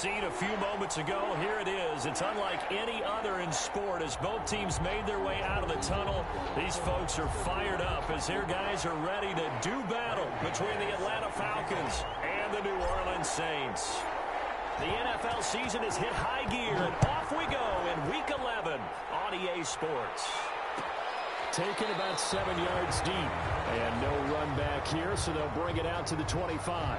scene a few moments ago. Here it is. It's unlike any other in sport as both teams made their way out of the tunnel. These folks are fired up as their guys are ready to do battle between the Atlanta Falcons and the New Orleans Saints. The NFL season has hit high gear, and off we go in Week 11 on EA Sports. Taken about 7 yards deep, and no run back here, so they'll bring it out to the 25.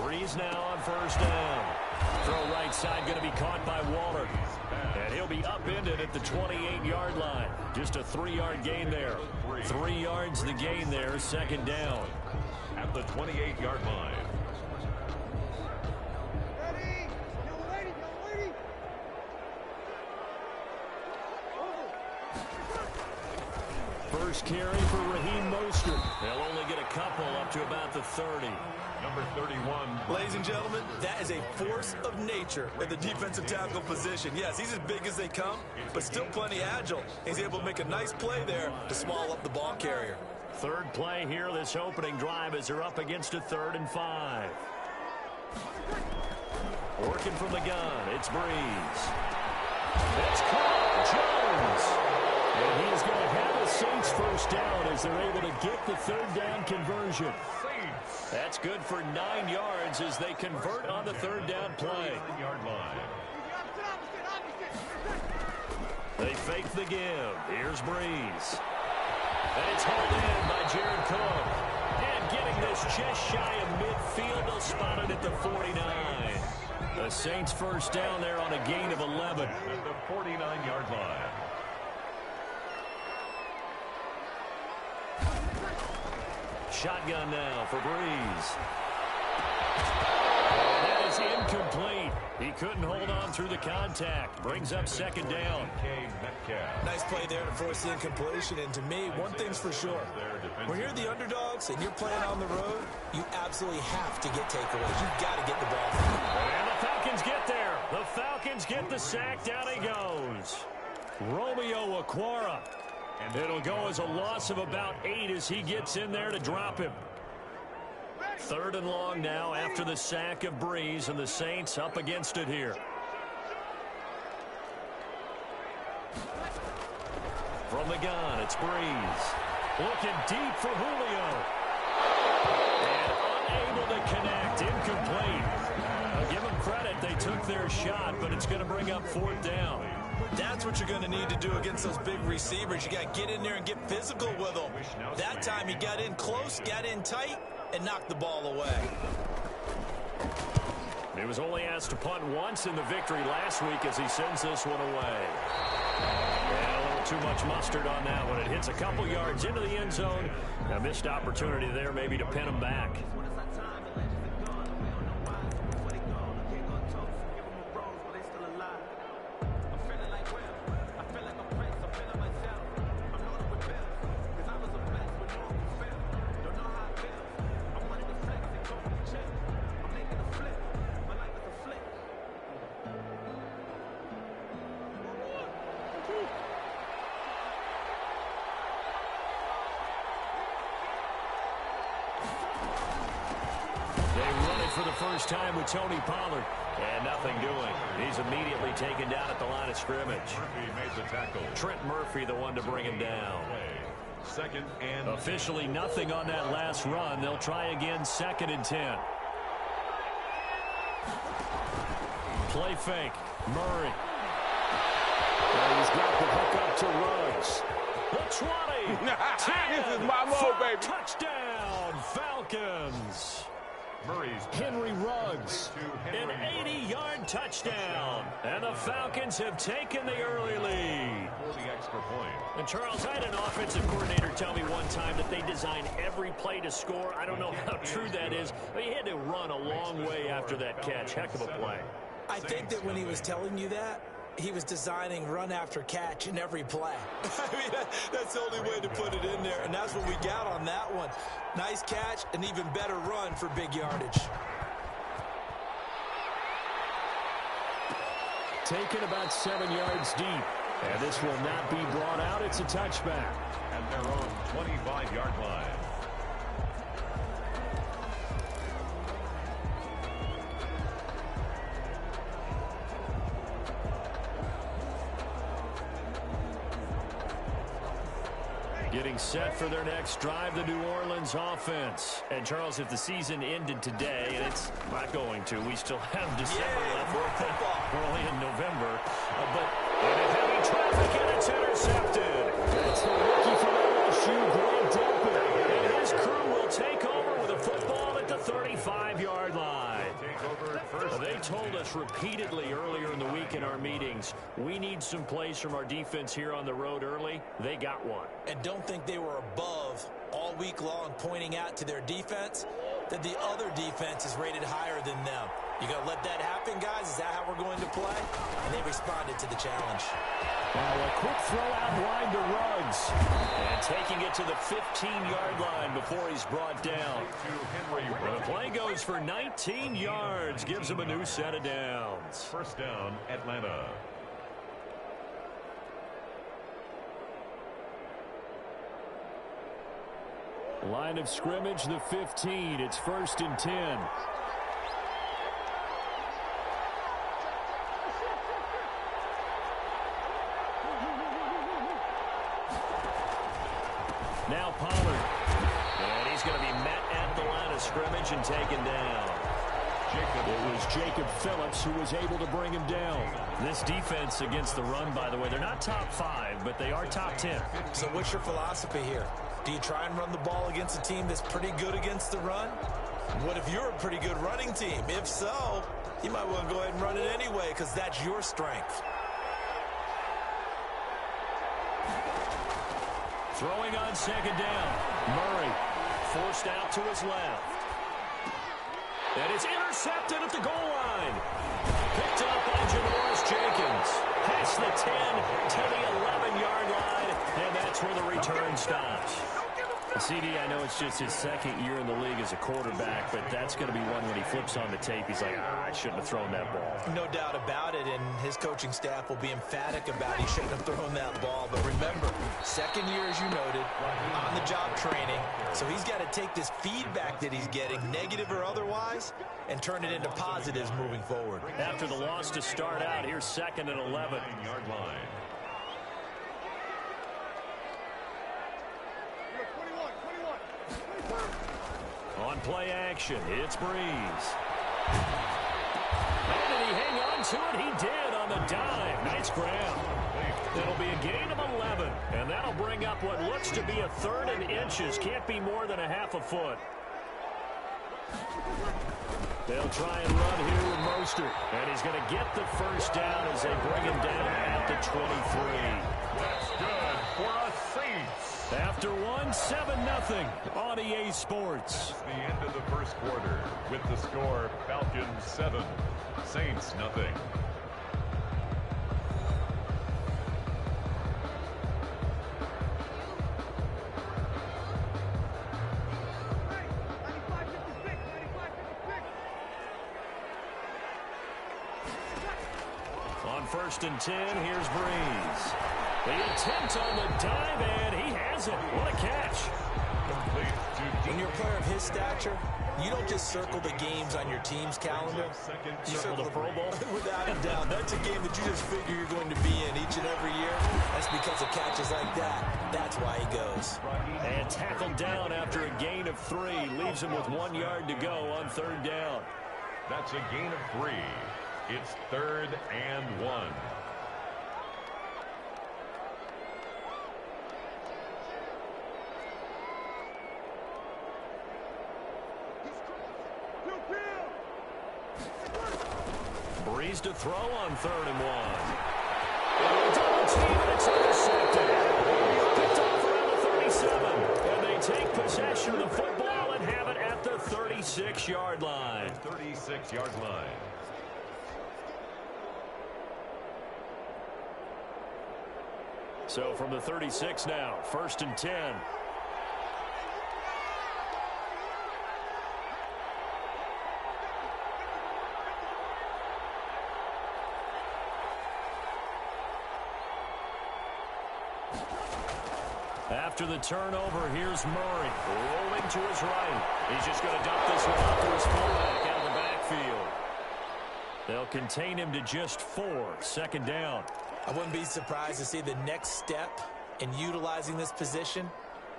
Breeze now on first down. Throw right side going to be caught by Waller. And he'll be upended at the 28-yard line. Just a 3-yard gain there. 3 yards the gain there, second down. At the 28-yard line. First carry for Raheem Mostert. They'll only get a couple up to about the 30. Number 31. Ladies and gentlemen, that is a force of nature at the defensive tackle position. Yes, he's as big as they come, but still plenty agile. He's able to make a nice play there to swallow up the ball carrier. Third play here, this opening drive, as they're up against a 3rd and 5. Working from the gun, it's Breeze. It's caught, Jones. And he's going to have a Saints first down as they're able to get the 3rd down conversion. That's good for 9 yards as they convert on the 3rd down play. They fake the give. Here's Breeze. And it's held in by Jared Cook. And getting this just shy of midfield, they'll spot it at the 49. The Saints first down there on a gain of 11. At the 49-yard line. Shotgun now for Breeze. That is incomplete. He couldn't hold on through the contact. Brings up second down. Nice play there to force the incompletion. And to me, one thing's for sure. When you're the underdogs and you're playing on the road, you absolutely have to get takeaways. You've got to get the ball. And the Falcons get there. The Falcons get the sack. Down he goes. Romeo Okwara. And it'll go as a loss of about 8 as he gets in there to drop him. 3rd and long now after the sack of Breeze, and the Saints up against it here. From the gun, it's Breeze. Looking deep for Julio. And unable to connect, incomplete. I'll give them credit, they took their shot, but it's going to bring up 4th down. That's what you're going to need to do against those big receivers. You got to get in there and get physical with them. That time he got in close, got in tight, and knocked the ball away. He was only asked to punt once in the victory last week as he sends this one away. Yeah, a little too much mustard on that one. It hits a couple yards into the end zone. A missed opportunity there maybe to pin him back. For the first time with Tony Pollard. And nothing doing. He's immediately taken down at the line of scrimmage. Murphy made the tackle. Trent Murphy, the one to bring him down. 2nd and... Officially nothing on that last run. They'll try again 2nd and 10. Play fake. Murray. And he's got the hook up to Ruggs. The 20. This is my mode, baby. Touchdown, Falcons. Murray's Henry Ruggs, an 80-yard touchdown. And the Falcons have taken the early lead. For the extra point. And Charles, I had an offensive coordinator tell me one time that they design every play to score. I don't know how true that is, but he had to run a long way after that catch. Heck of a play. I think that when he was telling you that, he was designing run after catch in every play. I mean, that's the only way to put it in there, and that's what we got on that one. Nice catch, an even better run for big yardage. Taken about 7 yards deep. And this will not be brought out. It's a touchback. At their own 25-yard line. Getting set for their next drive, the New Orleans offense. And, Charles, if the season ended today, and it's not going to, we still have December left. We're only in November. But heavy traffic, and it's intercepted. That's the rookie from LSU, Greg Delpit. And his crew will take over with a football at the 35-yard line. They told us repeatedly earlier in the week in our meetings, we need some plays from our defense here on the road early. They got one. And don't think they were above all week long pointing out to their defense that the other defense is rated higher than them. You going to let that happen, guys? Is that how we're going to play? And they responded to the challenge. Now a quick throw out wide to Ruggs. And taking it to the 15-yard line before he's brought down. The play goes for 19 yards. Gives him a new set of downs. First down, Atlanta. Line of scrimmage, the 15. It's 1st and 10. Now Pollard. And he's going to be met at the line of scrimmage and taken down. It was Jacob Phillips who was able to bring him down. This defense against the run, by the way, they're not top 5, but they are top 10. So what's your philosophy here? Do you try and run the ball against a team that's pretty good against the run? What if you're a pretty good running team? If so, you might want to go ahead and run it anyway because that's your strength. Throwing on second down. Murray forced out to his left. And it's intercepted at the goal line. Picked up by Janoris Jenkins. Past the 10 to the 11-yard line. And that's where the return stops. CD, I know it's just his second year in the league as a quarterback, but that's going to be one when he flips on the tape. He's like, I shouldn't have thrown that ball. No doubt about it, and his coaching staff will be emphatic about he shouldn't have thrown that ball. But remember, second year, as you noted, on-the-job training. So he's got to take this feedback that he's getting, negative or otherwise, and turn it into positives moving forward. After the loss to start out, here's 2nd and 11. 9-yard line. On play action, it's Breeze. And did he hang on to it? He did on the dime. Nice grab. It'll be a gain of 11, and that'll bring up what looks to be a 3rd and inches. Can't be more than a half a foot. They'll try and run here with Mostert, and he's going to get the first down as they bring him down at the 23. That's good for a Saints. After 7-0 on EA Sports. That's the end of the first quarter with the score Falcons 7, Saints nothing. On 1st and 10, here's Breeze. The attempt on the dive, and he has it. What a catch. When you're a player of his stature, you don't just circle the games on your team's calendar. You circle the Pro Bowl? Without a doubt. That's a game that you just figure you're going to be in each and every year. That's because of catches like that. That's why he goes. And tackled down after a gain of 3. Leaves him with 1 yard to go on 3rd down. That's a gain of 3. It's 3rd and 1. Breeze to throw on 3rd and 1. Double team, and it's intercepted. Picked off around the 37. And they take possession of the football and have it at the 36-yard line. 36-yard line. So from the 36 now, 1st and 10. After the turnover, here's Murray rolling to his right. He's just going to dump this one off to his fullback out of the backfield. They'll contain him to just 4. 2nd down. I wouldn't be surprised to see the next step in utilizing this position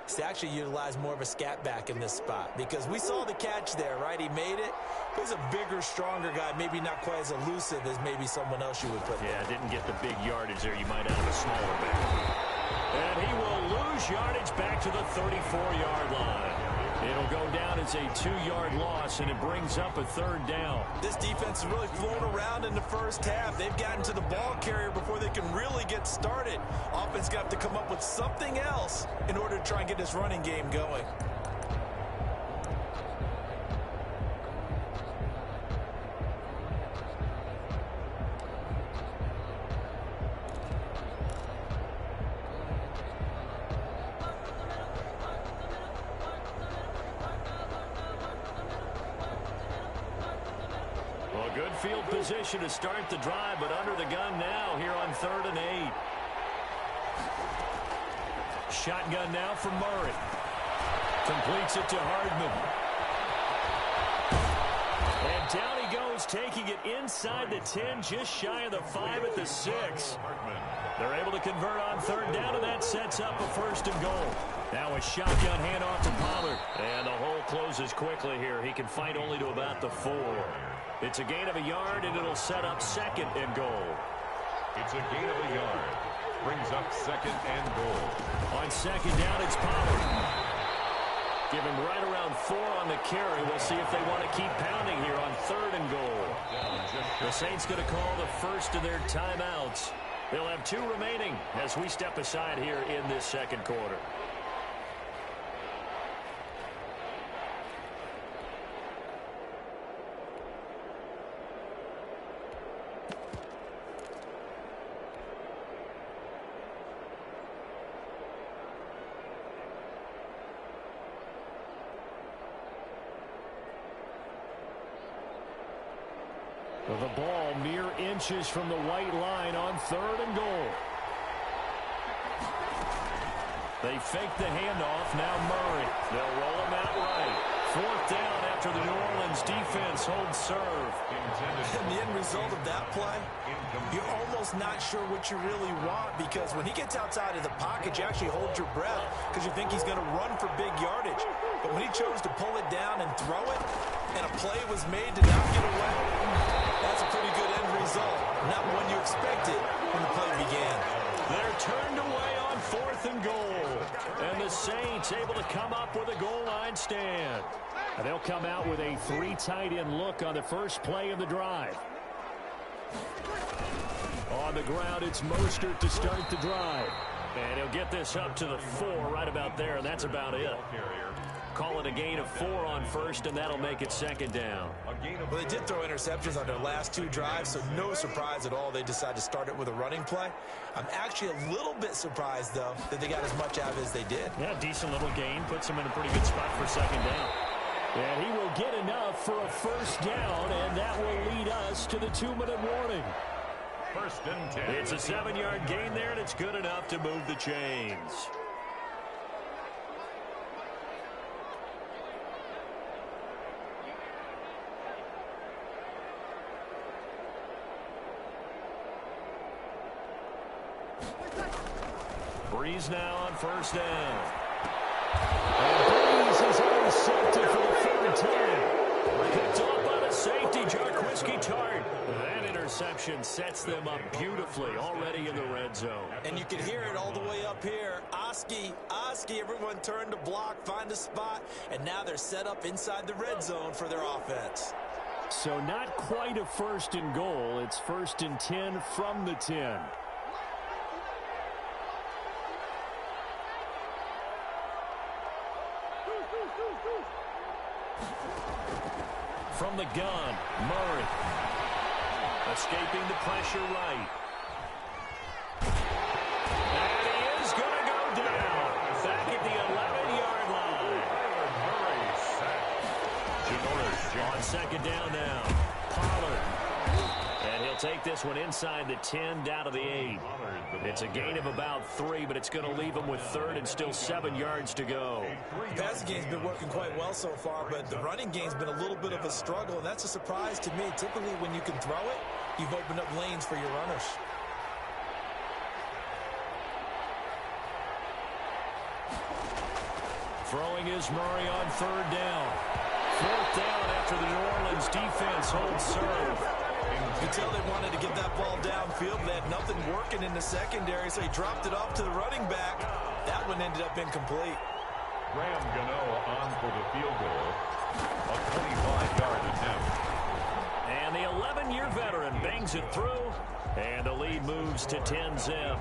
is to actually utilize more of a scat back in this spot, because we saw the catch there, right? He made it. He's a bigger, stronger guy, maybe not quite as elusive as maybe someone else you would put there. Yeah, didn't get the big yardage there. You might have a smaller back. And he will lose yardage back to the 34-yard line. It'll go down as a 2-yard loss, and it brings up a 3rd down. This defense has really flown around in the first half. They've gotten to the ball carrier before they can really get started. Offense got to come up with something else in order to try and get this running game going. Good field position to start the drive, but under the gun now here on 3rd and 8. Shotgun now from Murray. Completes it to Hardman. And down he goes, taking it inside the 10, just shy of the 5 at the 6. They're able to convert on 3rd down, and that sets up a 1st and goal. Now a shotgun handoff to Pollard. And the hole closes quickly here. He can fight only to about the 4. It's a gain of a yard, and it'll set up 2nd and goal. It's a gain of a yard. Brings up 2nd and goal. On 2nd down, it's Pollard. Give him right around 4 on the carry. We'll see if they want to keep pounding here on 3rd and goal. The Saints going to call the first of their timeouts. They'll have 2 remaining as we step aside here in this 2nd quarter. The ball mere inches from the white line on 3rd and goal. They fake the handoff. Now Murray. They'll roll him out right. 4th down after the New Orleans defense holds serve. And the end result of that play, you're almost not sure what you really want, because when he gets outside of the pocket, you actually hold your breath because you think he's going to run for big yardage. But when he chose to pull it down and throw it, and a play was made to knock it away, that's a pretty good end result. Not one you expected when the play began. They're turned away on 4th and goal. And the Saints able to come up with a goal line stand. And they'll come out with a 3 tight end look on the first play of the drive. On the ground, it's Mostert to start the drive. And he'll get this up to the 4 right about there, and that's about it. Call it a gain of 4 on 1st, and that'll make it 2nd down. Well, they did throw interceptions on their last 2 drives, so no surprise at all they decided to start it with a running play. I'm actually a little bit surprised, though, that they got as much out of it as they did. Yeah, decent little gain. Puts them in a pretty good spot for 2nd down. And he will get enough for a 1st down, and that will lead us to the 2-minute warning. 1st and 10. It's a 7-yard gain there, and it's good enough to move the chains. Breeze now on 1st down. And Breeze is intercepted for the 3rd time. Picked off by the safety, Jarquiski Tart. That interception sets them up beautifully already in the red zone. And you can hear it all the way up here. Oski, everyone turned to block, find a spot, and now they're set up inside the red zone for their offense. So not quite a 1st and goal. It's 1st and 10 from the 10. From the gun, Murray. Escaping the pressure right. And he this one inside the 10, down to the 8. It's a gain of about 3, but it's going to leave them with third and still 7 yards to go. The passing game's been working quite well so far, but the running game's been a little bit of a struggle, and that's a surprise to me. Typically, when you can throw it, you've opened up lanes for your runners. Throwing is Murray on third down. Fourth down after the New Orleans defense holds serve. You can tell they wanted to get that ball downfield. They had nothing working in the secondary, so he dropped it off to the running back. That one ended up incomplete. Graham Gano on for the field goal. A 25-yard attempt. And the 11-year veteran bangs it through, and the lead moves to 10-zip.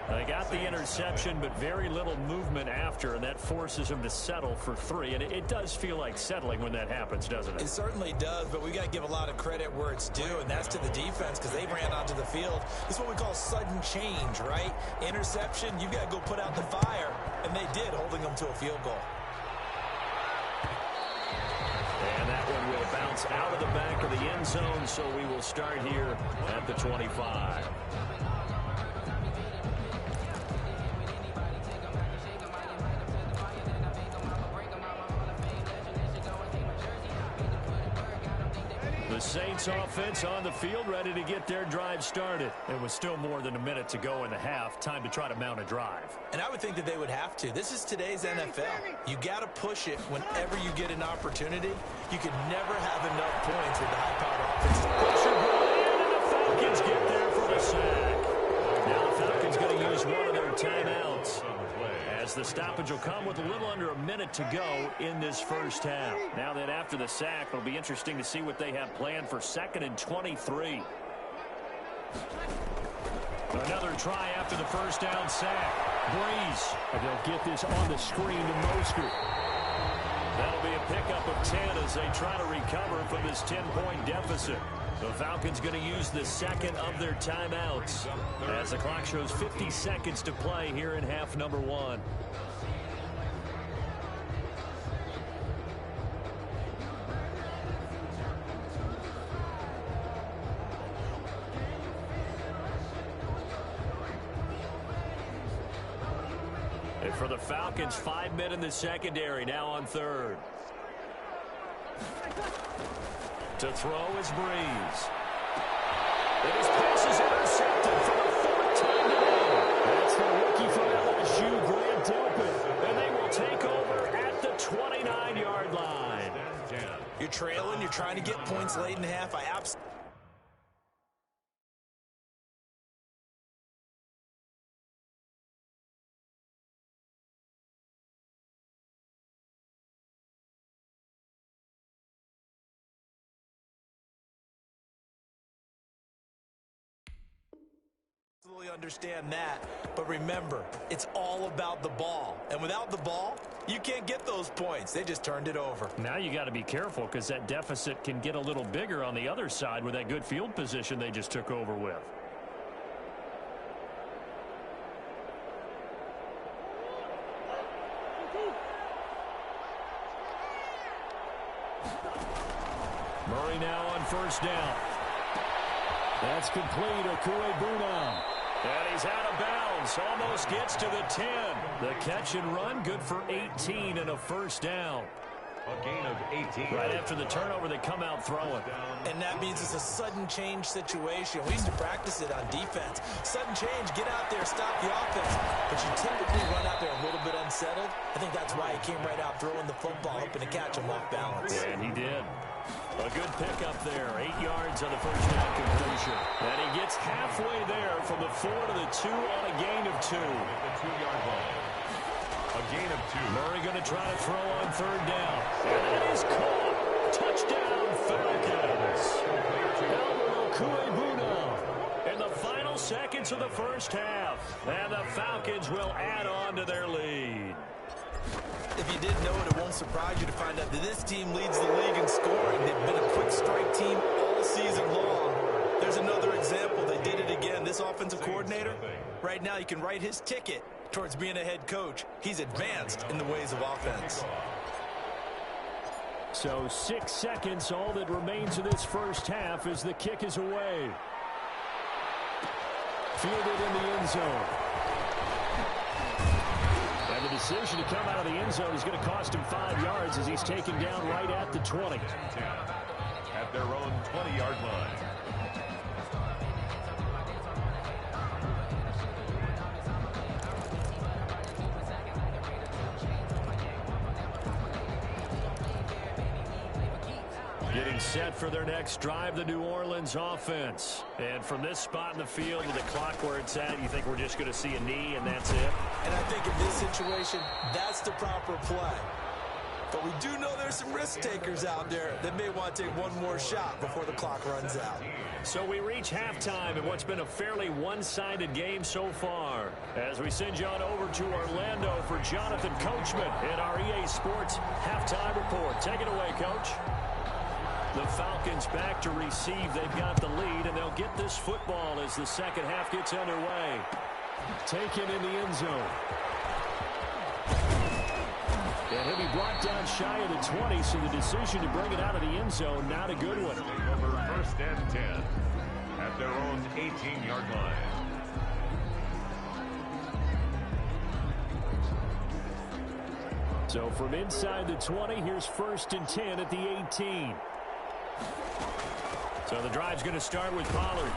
They got the interception, but very little movement after, and that forces them to settle for 3. And it does feel like settling when that happens, doesn't it? It certainly does, but we got to give a lot of credit where it's due, and that's to the defense because they ran onto the field. This is what we call sudden change, right? Interception, you got to go put out the fire, and they did, holding them to a field goal. And that one will bounce out of the back of the end zone, so we will start here at the 25. The Saints offense on the field, ready to get their drive started. It was still more than a minute to go in the half. Time to try to mount a drive. And I would think that they would have to. This is today's NFL. You got to push it whenever you get an opportunity. You can never have enough points with the high-powered offense. Pressure brought in, and the Falcons get there for the sack. Now the Falcons going to use one of their timeouts, as the stoppage will come with a little under a minute to go in this first half. Now that after the sack, it'll be interesting to see what they have planned for 2nd and 23. Another try after the first down sack. Breeze. And they'll get this on the screen to Mostert. That'll be a pickup of 10 as they try to recover from this 10-point deficit. The Falcons going to use the second of their timeouts as the clock shows 50 seconds to play here in half number 1. And for the Falcons, 5 men in the secondary, now on third. To throw is Breeze. And his pass is intercepted for the 4th time today. That's the rookie from LSU, Grant Delpit. And they will take over at the 29-yard line. You're trailing. You're trying to get points late in the half. I absolutely... understand that, but remember, it's all about the ball, and without the ball, you can't get those points. They just turned it over. Now you got to be careful because that deficit can get a little bigger on the other side with that good field position they just took over with. Murray now on first down. That's complete. Okuebuna. And he's out of bounds. Almost gets to the 10. The catch and run, good for 18 and a first down. A gain of 18. Right after the turnover, they come out throwing. And that means it's a sudden change situation. We used to practice it on defense. Sudden change, get out there, stop the offense. But you typically run out there a little bit unsettled. I think that's why he came right out throwing the football, hoping to catch him off balance. And he did. A good pickup there. 8 yards on the first down completion. And he gets halfway there from the 4 to the 2 on a gain of 2. At the 2-yard line. A gain of 2. Murray going to try to throw on third down. And that is caught. Touchdown, Falcons. Okuebuna in the final seconds of the first half. And the Falcons will add on to their lead. If you didn't know it, it won't surprise you to find out that this team leads the league in scoring. They've been a quick strike team all season long. There's another example. They did it again. This offensive coordinator, right now you can write his ticket towards being a head coach. He's advanced in the ways of offense. So 6 seconds, all that remains of this first half as the kick is away. Fielded in the end zone. And the decision to come out of the end zone is going to cost him 5 yards as he's taken down right at the 20. 10 at their own 20-yard line. Getting set for their next drive, the New Orleans offense. And from this spot in the field with the clock where it's at, you think we're just going to see a knee and that's it? And I think in this situation, that's the proper play. But we do know there's some risk takers out there that may want to take one more shot before the clock runs out. So we reach halftime in what's been a fairly one-sided game so far. As we send you on over to Orlando for Jonathan Coachman in our EA Sports Halftime Report. Take it away, Coach. The Falcons back to receive. They've got the lead, and they'll get this football as the second half gets underway. Taken in the end zone. And he'll be brought down shy of the 20, so the decision to bring it out of the end zone, not a good one. Over 1st and 10 at their own 18-yard line. So from inside the 20, here's 1st and 10 at the 18. So the drive's going to start with Pollard.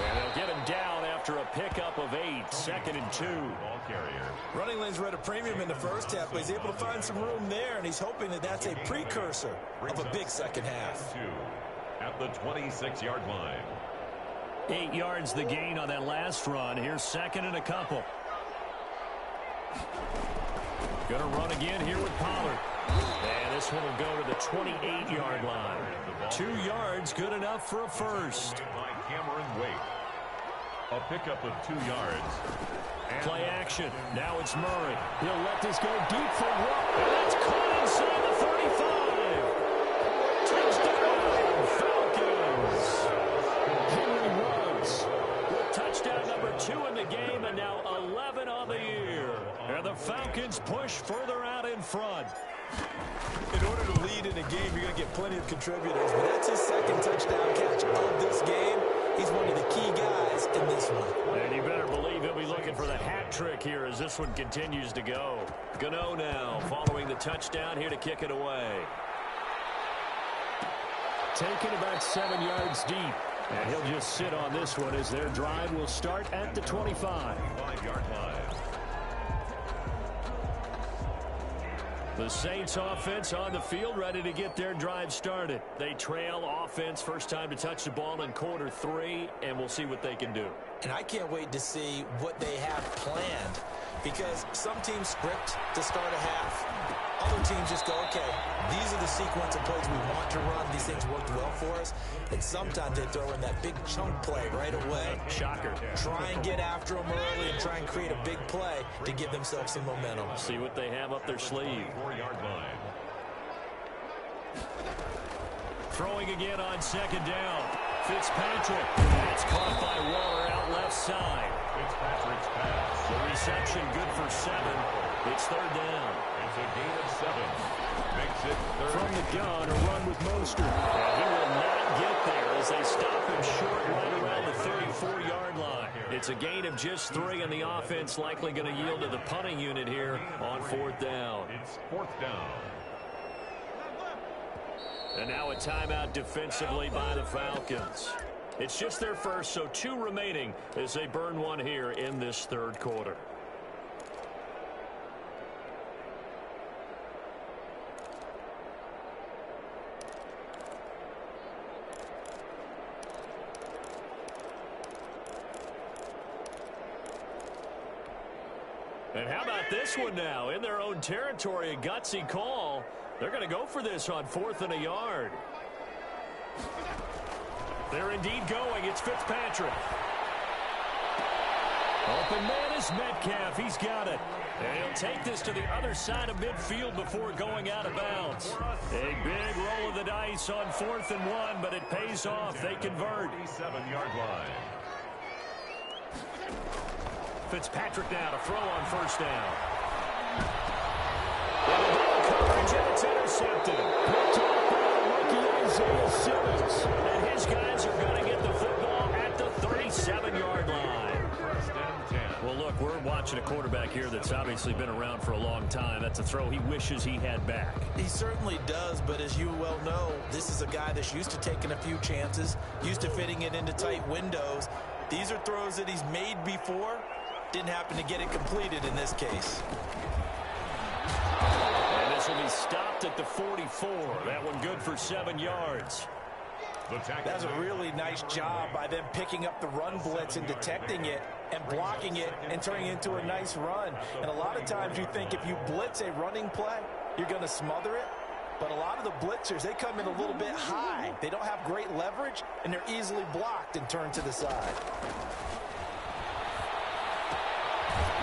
And they'll get him down after a pickup of 8. 2nd and 2. Ball carrier. Running lanes were at a premium in the first half, but he's able to find some room there, and he's hoping that that's a precursor of a big second half. 2 at the 26-yard line. 8 yards the gain on that last run. Here's 2nd and a couple. Going to run again here with Pollard. And this one will go to the 28-yard line. 2 yards, good enough for a first. By Cameron Wake. A pickup of 2 yards. And Play action. Now it's Murray. He'll let this go deep for one. And that's caught inside the 35. Touchdown, Falcons. Henry Ruggs with touchdown number 2 in the game, and now 11 on the year. And the Falcons push further out in front. In order to lead in a game, you're going to get plenty of contributors, but that's his second touchdown catch of this game. He's one of the key guys in this one. And you better believe he'll be looking for the hat trick here as this one continues to go. Gano now following the touchdown here to kick it away. Taken about 7 yards deep. And he'll just sit on this one as their drive will start at the 25. 5-yard line. The Saints offense on the field ready to get their drive started. They trail offense first time to touch the ball in quarter 3, and we'll see what they can do. And I can't wait to see what they have planned, because some teams script to start a half. Other teams just go, okay, these are the sequence of plays we want to run. These things worked well for us. And sometimes they throw in that big chunk play right away. Shocker. Try and get after them early and try and create a big play to give themselves some momentum. See what they have up their sleeve. 4-yard line. Throwing again on 2nd down. Fitzpatrick. That's caught by Waller out left side. Fitzpatrick's pass. The reception good for 7. It's 3rd down. It's a gain of 7. Makes it 3rd. From the gun, a run with Mostert. And he will not get there as they stop him short right around the 34-yard line. It's a gain of just 3, and the offense likely going to yield to the punting unit here on 4th down. It's 4th down. And now a timeout defensively by the Falcons. It's just their first, so 2 remaining as they burn one here in this 3rd quarter. And how about this one now? In their own territory, a gutsy call. They're going to go for this on 4th and a yard. They're indeed going. It's Fitzpatrick. Open man is Metcalf. He's got it. And he'll take this to the other side of midfield before going out of bounds. A big roll of the dice on 4th and 1, but it pays off. They convert. 47-yard line. Fitzpatrick now to throw on 1st down. Coverage, and it's intercepted. Picked off by the rookie Isaiah Simmons. And his guys are going to get the football at the 36. 7-yard line. First and 10. Well, look, we're watching a quarterback here that's obviously been around for a long time. That's a throw he wishes he had back. He certainly does, but as you well know, this is a guy that's used to taking a few chances, used to fitting it into tight windows. These are throws that he's made before. Didn't happen to get it completed in this case. And this will be stopped at the 44. That one good for 7 yards. That's a really nice job by them picking up the run blitz and detecting it and blocking it and turning it into a nice run. And a lot of times you think if you blitz a running play, you're going to smother it. But a lot of the blitzers, they come in a little bit high. They don't have great leverage, and they're easily blocked and turned to the side.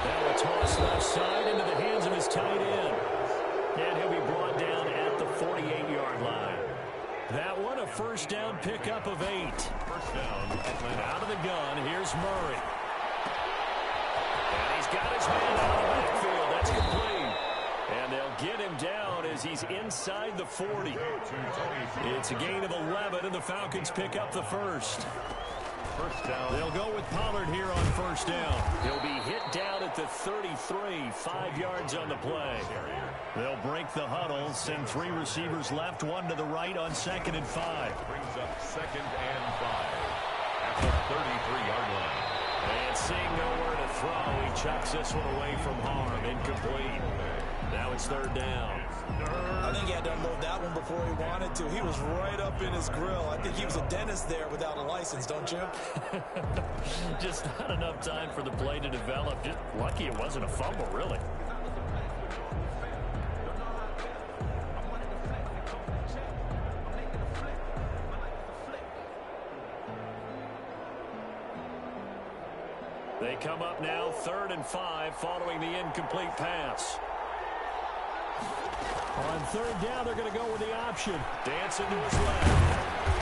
Now a toss left side into the hands of his tight end. And he'll be brought down at the 48-yard line. That one, a first down pickup of 8. First down, Atlanta. Out of the gun, here's Murray. And he's got his man out of the backfield. That's complete. And they'll get him down as he's inside the 40. It's a gain of 11, and the Falcons pick up the first. First down. They'll go with Pollard here on first down. He'll be hit down at the 33, 5 yards on the play. They'll break the huddle, send 3 receivers left, 1 to the right on 2nd and 5. Brings up 2nd and 5 at the 33-yard line. And seeing nowhere to throw, he chucks this one away from harm, incomplete. Now it's 3rd down. I think he had to unload that one before he wanted to. He was right up in his grill. I think he was a dentist there without a license, don't you? Just not enough time for the play to develop. Just lucky it wasn't a fumble, really. They come up now, 3rd and 5, following the incomplete pass. On 3rd down, they're going to go with the option. Dancing to his left.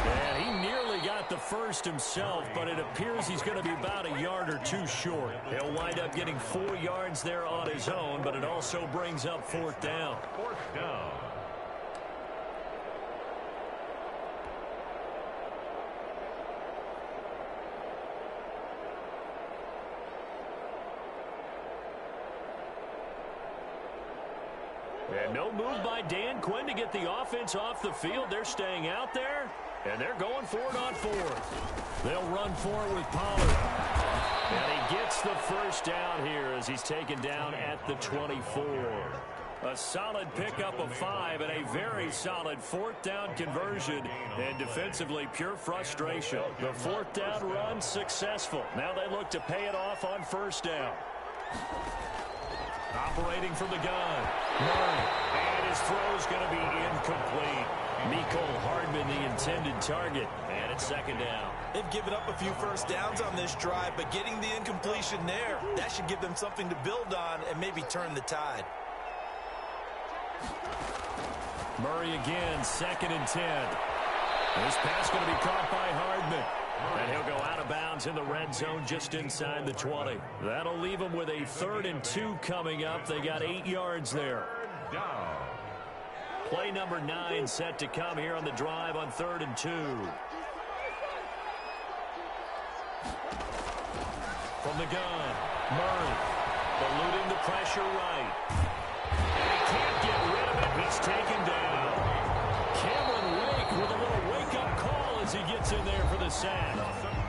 And he nearly got the first himself, but it appears he's going to be about a yard or 2 short. He'll wind up getting 4 yards there on his own, but it also brings up 4th down. 4th down. And no move by Dan Quinn to get the offense off the field. They're staying out there, and they're going for it on 4th. They'll run for it with Pollard. And he gets the first down here as he's taken down at the 24. A solid pickup of 5 and a very solid 4th down conversion. And defensively, pure frustration. The 4th down run successful. Now they look to pay it off on 1st down. Operating from the gun. Murray. And his throw's going to be incomplete. Mecole Hardman, the intended target. And it's 2nd down. They've given up a few first downs on this drive, but getting the incompletion there, that should give them something to build on and maybe turn the tide. Murray again, 2nd and 10. This pass going to be caught by Hardman. And he'll go out of bounds in the red zone just inside the 20. That'll leave them with a 3rd and 2 coming up. They got 8 yards there. Down. Play number 9 set to come here on the drive on 3rd and 2. From the gun, Murray eluding the pressure right. And he can't get rid of it. He's taken down. Cameron Wake with a little wake-up call as he gets in there for the sack.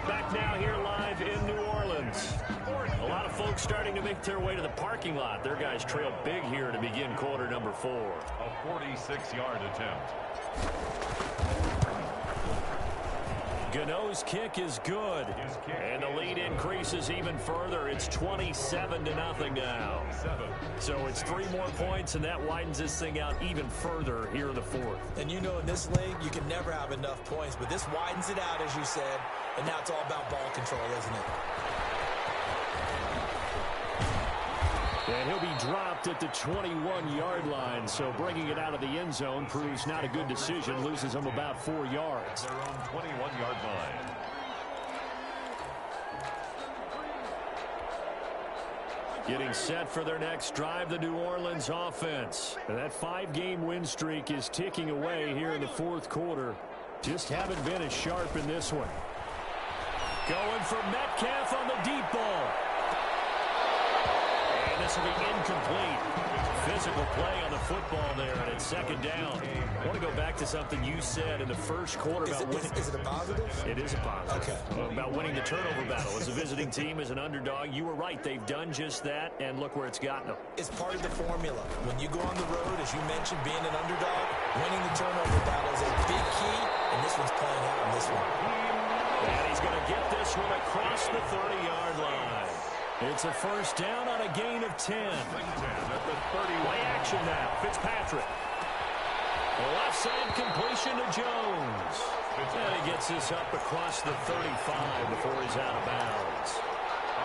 Back now here live in New Orleans. A lot of folks starting to make their way to the parking lot. Their guys trail big here to begin quarter number 4. A 46-yard attempt. Gano's kick is good. And the lead increases even further. It's 27-0 now. So it's 3 more points, and that widens this thing out even further here in the 4th. And you know in this league, you can never have enough points, but this widens it out, as you said, and now it's all about ball control, isn't it? And he'll be dropped at the 21-yard line, so bringing it out of the end zone proves not a good decision. Loses him about 4 yards. Their own 21-yard line. Getting set for their next drive, the New Orleans offense. And that 5-game win streak is ticking away here in the 4th quarter. Just haven't been as sharp in this one. Going for Metcalf on the deep ball. And this will be incomplete. Physical play on the football there, and it's second down. I want to go back to something you said in the first quarter about winning. Is it a positive? It is a positive. Okay. About winning the turnover battle. As a visiting team, as an underdog, you were right. They've done just that, and look where it's gotten them. It's part of the formula. When you go on the road, as you mentioned, being an underdog, winning the turnover battle is a big key, and this one's playing out in this one. And he's going to get this one across the 30-yard line. It's a first down on a gain of 10. Play action now. Fitzpatrick. A left side completion to Jones. And he gets this up across the 35 before he's out of bounds.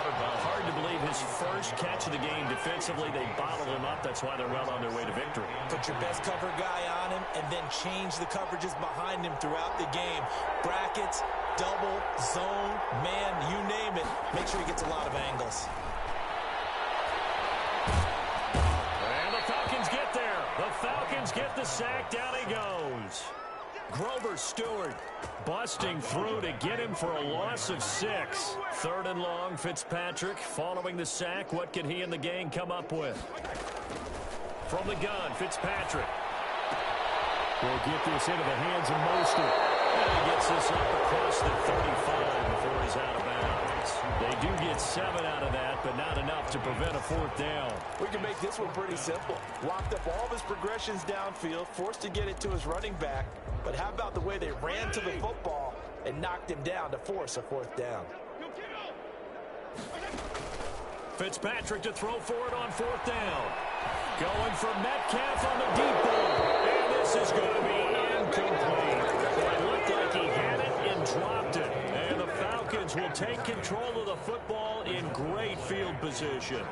Hard to believe his first catch of the game defensively. They bottled him up. That's why they're well on their way to victory. Put your best cover guy on him and then change the coverages behind him throughout the game. Brackets, double, zone, man, you name it. Make sure he gets a lot of angles. And the Falcons get there. The Falcons get the sack. Down he goes. Grover Stewart busting through to get him for a loss of 6. Third and long, Fitzpatrick following the sack. What can he and the gang come up with? From the gun, Fitzpatrick will get this into the hands of Mostert. And he gets this up across the 35 before he's out of bounds. They do get 7 out of that, but not enough to prevent a fourth down. We can make this one pretty simple. Locked up all of his progressions downfield, forced to get it to his running back. But how about the way they ran to the football and knocked him down to force a fourth down? Fitzpatrick to throw for it on fourth down. Going for Metcalf on the deep ball. And this is going to be incomplete. It looked like he had it and dropped it. And the Falcons will take control of the football in great field position.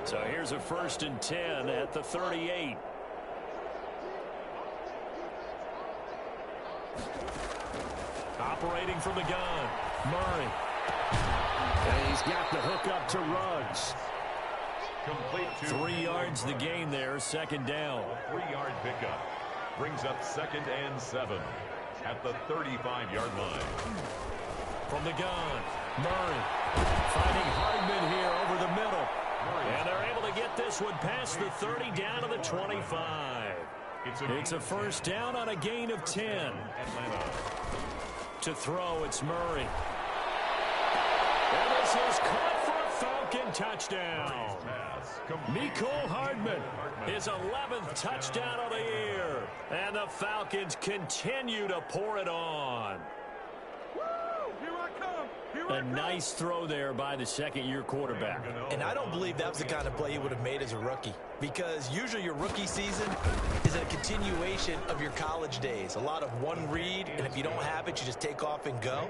So here's a 1st and 10 at the 38. Operating from the gun, Murray. And he's got the hook up to Ruggs. Complete to 3 yards the gain there, second down. 3-yard pickup brings up 2nd and 7 at the 35-yard line. From the gun, Murray finding Hardman here over the middle. And they're able to get this one past the 30 down to the 25. It's a first down on a gain of 10. Atlanta. To throw, it's Murray. And this is caught for a Falcon touchdown. Mecole Hardman, his 11th touchdown of the year. And the Falcons continue to pour it on. A nice throw there by the second-year quarterback. And I don't believe that was the kind of play he would have made as a rookie, because usually your rookie season is a continuation of your college days. A lot of one read, and if you don't have it, you just take off and go.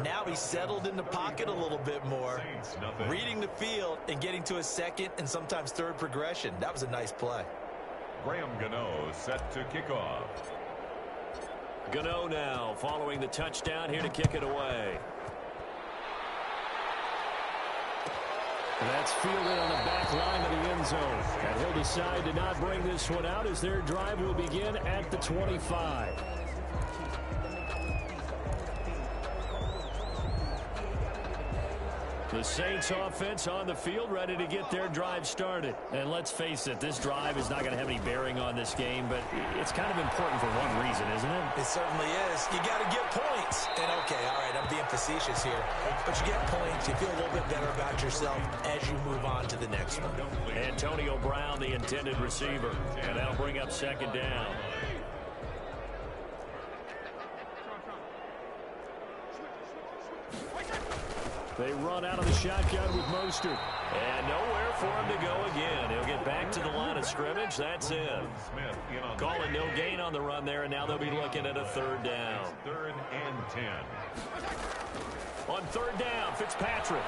Now he's settled in the pocket a little bit more, reading the field and getting to a second and sometimes third progression. That was a nice play. Graham Gano set to kick off. Gano now following the touchdown here to kick it away. That's fielded on the back line of the end zone. And he'll decide to not bring this one out as their drive will begin at the 25. The Saints offense on the field ready to get their drive started. And let's face it, this drive is not going to have any bearing on this game, but it's kind of important for one reason, isn't it? It certainly is. You got to get points. And okay, all right, I'm being facetious here, but you get points, you feel a little bit better about yourself as you move on to the next one. Antonio Brown, the intended receiver, and that'll bring up second down. They run out of the shotgun with Mostert. And nowhere for him to go again. He'll get back to the line of scrimmage. That's it. Calling no gain on the run there, and now they'll be looking at a third down. 3rd and 10. On third down, Fitzpatrick.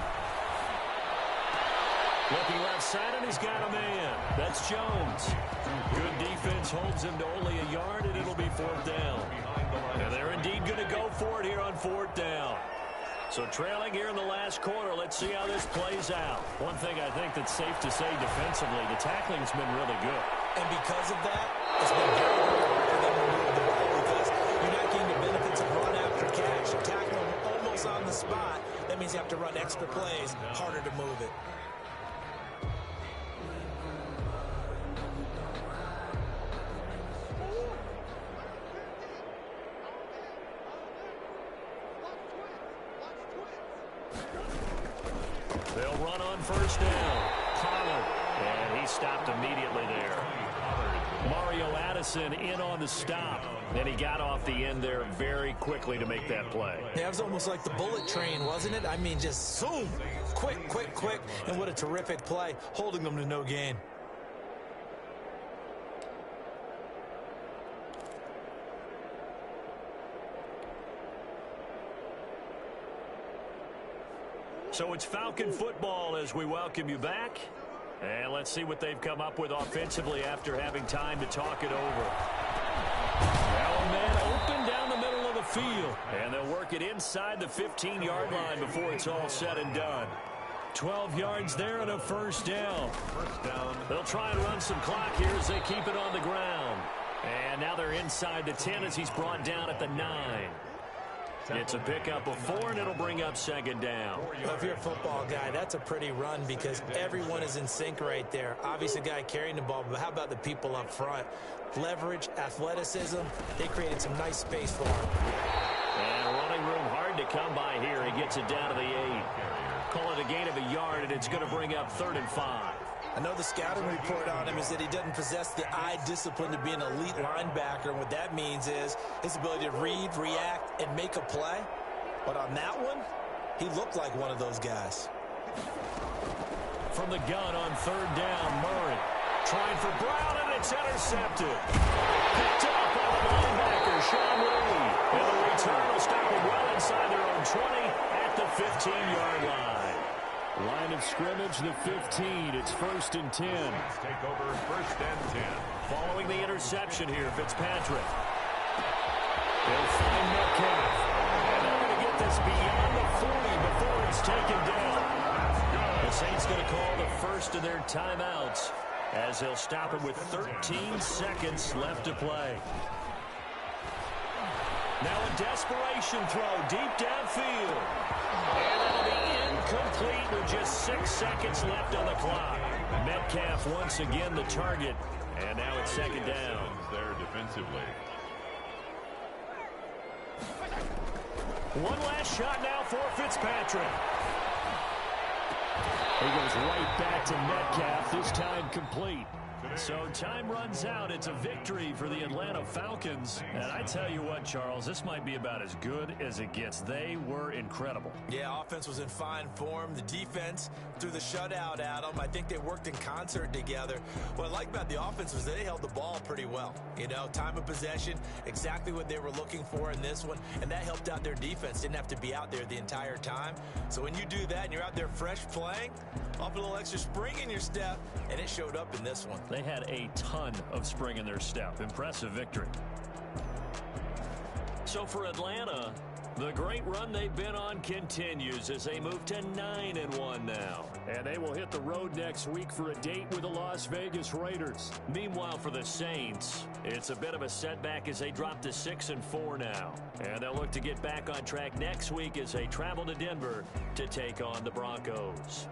Looking left side, and he's got a man. That's Jones. Good defense holds him to only a yard, and it'll be fourth down. And they're indeed going to go for it here on fourth down. So trailing here in the last quarter, let's see how this plays out. One thing I think that's safe to say defensively, the tackling's been really good. And because of that, it's been very hard for them to move the ball because you're not getting the benefits of run after catch. spot, that means you have to run extra plays, harder to move it. They'll run on first down. Pollard, and he stopped immediately there. Mario Addison in on the stop, and he got off the end there very quickly to make that play. Yeah, it was almost like the bullet train, wasn't it? I mean, just zoom, quick, quick, quick, and what a terrific play, holding them to no gain. So it's Falcon football as we welcome you back. And let's see what they've come up with offensively after having time to talk it over. Now a man open down the middle of the field. And they'll work it inside the 15-yard line before it's all said and done. 12 yards there and a first down. They'll try and run some clock here as they keep it on the ground. And now they're inside the 10 as he's brought down at the 9. It's a pickup of 4, and it'll bring up second down. Well, if you're a football guy, that's a pretty run because everyone is in sync right there. Obviously, the guy carrying the ball, but how about the people up front? Leverage, athleticism, they created some nice space for him. And running room hard to come by here. He gets it down to the 8. Call it a gain of a yard, and it's going to bring up 3rd and 5. I know the scouting report on him is that he doesn't possess the eye discipline to be an elite linebacker. And what that means is his ability to read, react, and make a play. But on that one, he looked like one of those guys. From the gun on 3rd down, Murray. Trying for Brown, and it's intercepted. Picked up by the linebacker, Sean Lee. And the return will stop him well inside their own 20 at the 15-yard line. Line of scrimmage, the 15. It's 1st and 10. Take over 1st and 10. Following the interception here, Fitzpatrick. They'll find Metcalf. And they're going to get this beyond the 40 before he's taken down. The Saints going to call the first of their timeouts as they'll stop it with 13 seconds left to play. Now a desperation throw deep downfield. And that'll be incomplete with just 6 seconds left on the clock. Metcalf once again the target. And now it's second down. There defensively. One last shot now for Fitzpatrick. He goes right back to Metcalf, this time complete. So time runs out. It's a victory for the Atlanta Falcons. And I tell you what, Charles, this might be about as good as it gets. They were incredible. Yeah, offense was in fine form. The defense threw the shutout at them. I think they worked in concert together. What I like about the offense was they held the ball pretty well. You know, time of possession, exactly what they were looking for in this one. And that helped out their defense. Didn't have to be out there the entire time. So when you do that and you're out there fresh playing, off a little extra spring in your step, and it showed up in this one. They had a ton of spring in their step. Impressive victory. So for Atlanta, the great run they've been on continues as they move to 9-1 now. And they will hit the road next week for a date with the Las Vegas Raiders. Meanwhile, for the Saints, it's a bit of a setback as they drop to 6-4 now. And they'll look to get back on track next week as they travel to Denver to take on the Broncos.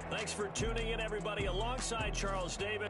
Thanks for tuning in, everybody, alongside Charles Davis.